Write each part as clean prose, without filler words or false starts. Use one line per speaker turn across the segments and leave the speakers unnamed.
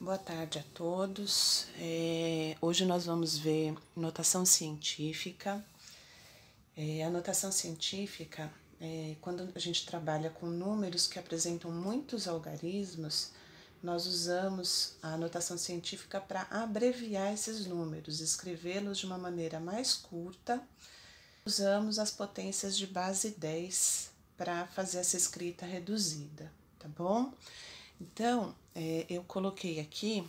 Boa tarde a todos. Hoje nós vamos ver notação científica. A notação científica, quando a gente trabalha com números que apresentam muitos algarismos, nós usamos a notação científica para abreviar esses números, escrevê-los de uma maneira mais curta. Usamos as potências de base 10 para fazer essa escrita reduzida, tá bom? Então, eu coloquei aqui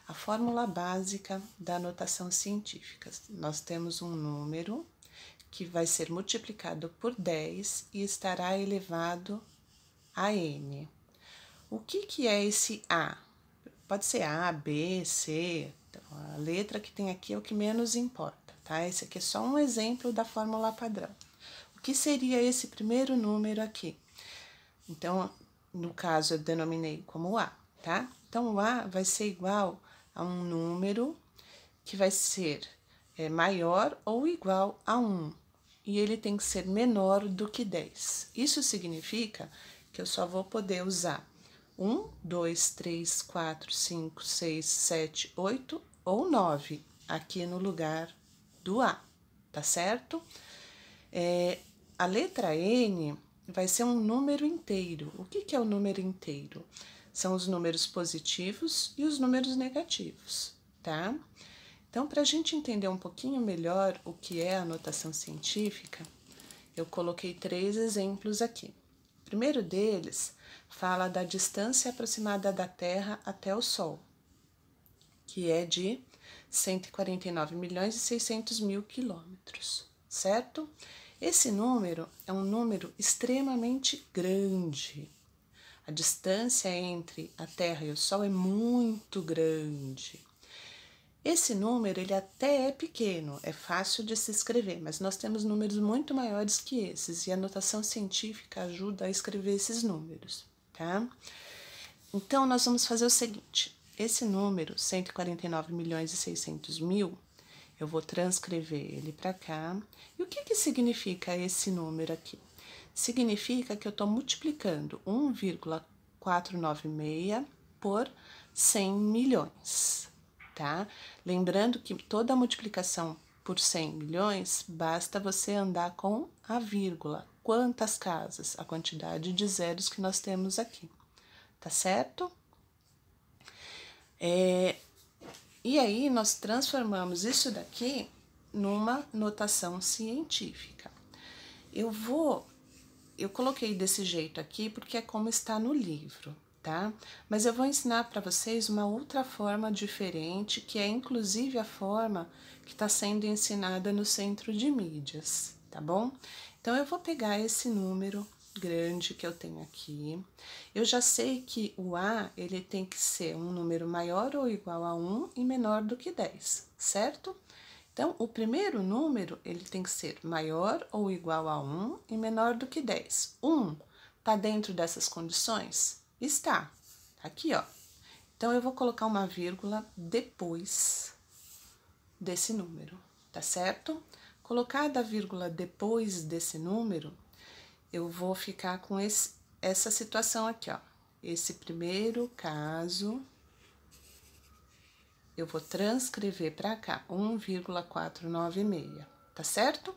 a fórmula básica da notação científica. Nós temos um número que vai ser multiplicado por 10 e estará elevado a n. O que é esse A? Pode ser A, B, C, então, a letra que tem aqui é o que menos importa, tá? Esse aqui é só um exemplo da fórmula padrão. O que seria esse primeiro número aqui? Então, no caso, eu denominei como A, tá? Então, o A vai ser igual a um número que vai ser maior ou igual a 1. E ele tem que ser menor do que 10. Isso significa que eu só vou poder usar 1, 2, 3, 4, 5, 6, 7, 8 ou 9 aqui no lugar do A, tá certo? A letra N vai ser um número inteiro. O que é o número inteiro? São os números positivos e os números negativos, tá? Então, para a gente entender um pouquinho melhor o que é a notação científica, eu coloquei 3 exemplos aqui. O primeiro deles fala da distância aproximada da Terra até o Sol, que é de 149.600.000 quilômetros, certo? Esse número é um número extremamente grande. A distância entre a Terra e o Sol é muito grande. Esse número, ele até é pequeno, é fácil de se escrever, mas nós temos números muito maiores que esses, e a notação científica ajuda a escrever esses números, tá? Então, nós vamos fazer o seguinte, esse número, 149.600.000, eu vou transcrever ele para cá. E o que significa esse número aqui? Significa que eu estou multiplicando 1,496 por 100 milhões, tá? Lembrando que toda multiplicação por 100 milhões, basta você andar com a vírgula. Quantas casas? A quantidade de zeros que nós temos aqui, tá certo? E aí, nós transformamos isso daqui numa notação científica. Eu coloquei desse jeito aqui porque é como está no livro, tá? Mas eu vou ensinar para vocês uma outra forma diferente, que é inclusive a forma que está sendo ensinada no Centro de Mídias, tá bom? Então, eu vou pegar esse número grande que eu tenho aqui. Eu já sei que o A, ele tem que ser um número maior ou igual a 1 e menor do que 10, certo? Então, o primeiro número, ele tem que ser maior ou igual a 1 e menor do que 10. 1 está dentro dessas condições? Está. Aqui, ó. Então, eu vou colocar uma vírgula depois desse número, tá certo? Colocada a vírgula depois desse número, eu vou ficar com essa situação aqui, ó. Esse primeiro caso, eu vou transcrever para cá, 1,496, tá certo?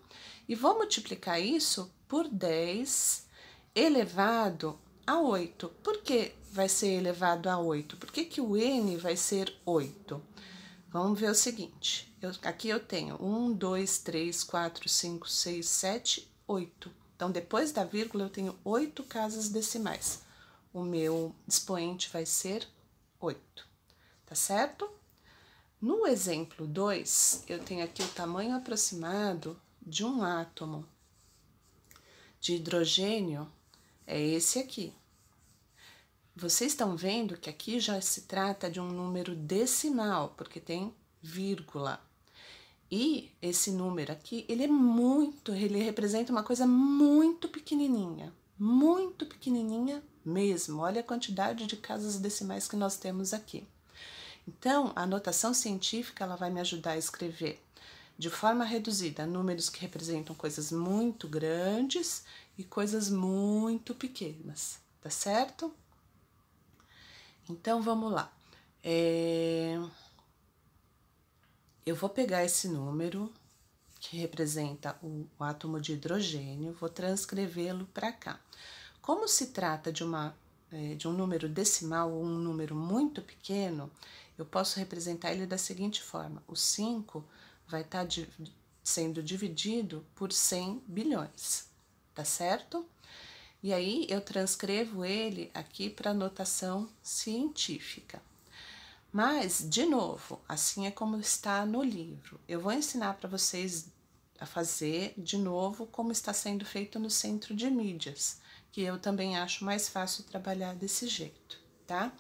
E vou multiplicar isso por 10 elevado a 8. Por que vai ser elevado a 8? Por que o n vai ser 8? Vamos ver o seguinte, aqui eu tenho 1, 2, 3, 4, 5, 6, 7, 8. Então, depois da vírgula, eu tenho 8 casas decimais. O meu expoente vai ser 8, tá certo? No exemplo 2, eu tenho aqui o tamanho aproximado de um átomo de hidrogênio, é esse aqui. Vocês estão vendo que aqui já se trata de um número decimal, porque tem vírgula. E esse número aqui, ele representa uma coisa muito pequenininha mesmo. Olha a quantidade de casas decimais que nós temos aqui. Então, a notação científica, ela vai me ajudar a escrever de forma reduzida números que representam coisas muito grandes e coisas muito pequenas, tá certo? Então, vamos lá. Eu vou pegar esse número, que representa o átomo de hidrogênio, vou transcrevê-lo para cá. Como se trata de um número decimal ou um número muito pequeno, eu posso representar ele da seguinte forma: o 5 vai estar sendo dividido por 100 bilhões, tá certo? E aí eu transcrevo ele aqui para notação científica. Mas, de novo, assim é como está no livro. Eu vou ensinar para vocês a fazer de novo como está sendo feito no centro de mídias, que eu também acho mais fácil trabalhar desse jeito, tá?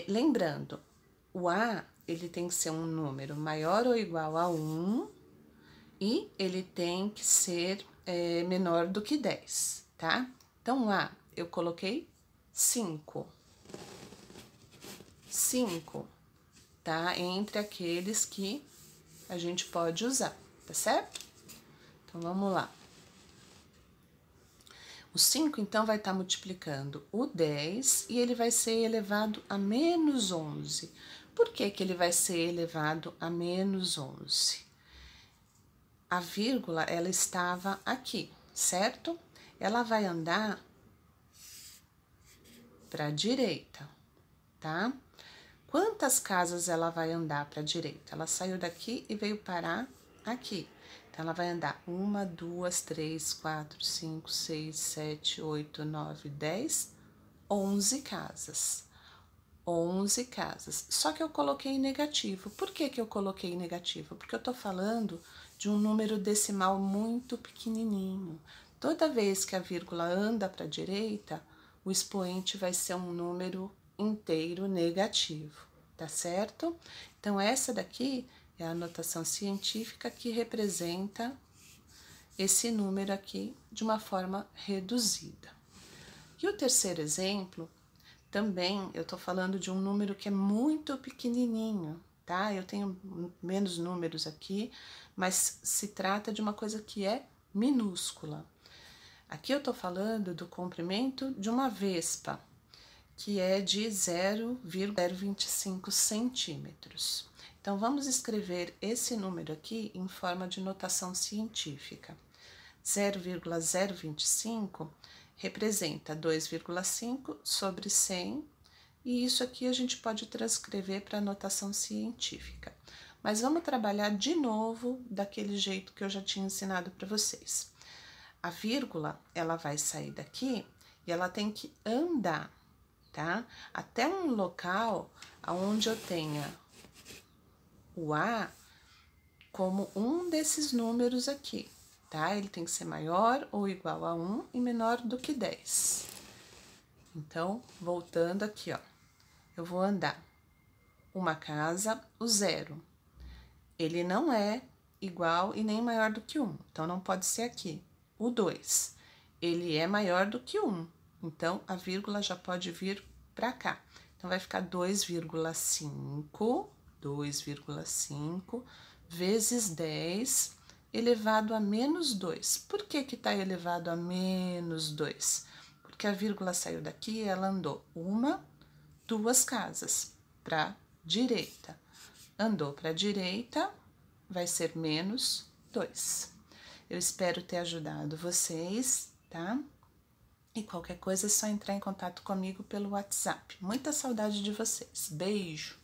Lembrando, o A ele tem que ser um número maior ou igual a 1 e ele tem que ser menor do que 10, tá? Então, A, eu coloquei 5. 5, tá? Entre aqueles que a gente pode usar, tá certo? Então, vamos lá. O 5, então, vai estar multiplicando o 10 e ele vai ser elevado a menos 11. Por que que ele vai ser elevado a menos 11? A vírgula, ela estava aqui, certo? Ela vai andar para a direita, tá? Quantas casas ela vai andar para a direita? Ela saiu daqui e veio parar aqui. Então, ela vai andar 1, 2, 3, 4, 5, 6, 7, 8, 9, 10, 11 casas. 11 casas. Só que eu coloquei negativo. Por que que eu coloquei negativo? Porque eu tô falando de um número decimal muito pequenininho. Toda vez que a vírgula anda para a direita, o expoente vai ser um número inteiro negativo, tá certo? Então, essa daqui é a notação científica que representa esse número aqui de uma forma reduzida. E o terceiro exemplo, também eu tô falando de um número que é muito pequenininho, tá? Eu tenho menos números aqui, mas se trata de uma coisa que é minúscula. Aqui eu tô falando do comprimento de uma vespa, que é de 0,025 centímetros. Então, vamos escrever esse número aqui em forma de notação científica. 0,025 representa 2,5 sobre 100, e isso aqui a gente pode transcrever para a notação científica. Mas vamos trabalhar de novo daquele jeito que eu já tinha ensinado para vocês. A vírgula, ela vai sair daqui e ela tem que andar, tá? Até um local onde eu tenha o A como um desses números aqui, tá? Ele tem que ser maior ou igual a 1 e menor do que 10. Então, voltando aqui, ó, eu vou andar uma casa, o 0. Ele não é igual e nem maior do que 1, então não pode ser aqui. O 2, ele é maior do que 1, então a vírgula já pode vir para cá. Então, vai ficar 2,5 vezes 10 elevado a menos 2. Por que que está elevado a menos 2? Porque a vírgula saiu daqui e ela andou 1, 2 casas para direita. Andou para a direita, vai ser menos 2. Eu espero ter ajudado vocês, tá? E qualquer coisa é só entrar em contato comigo pelo WhatsApp. Muita saudade de vocês. Beijo!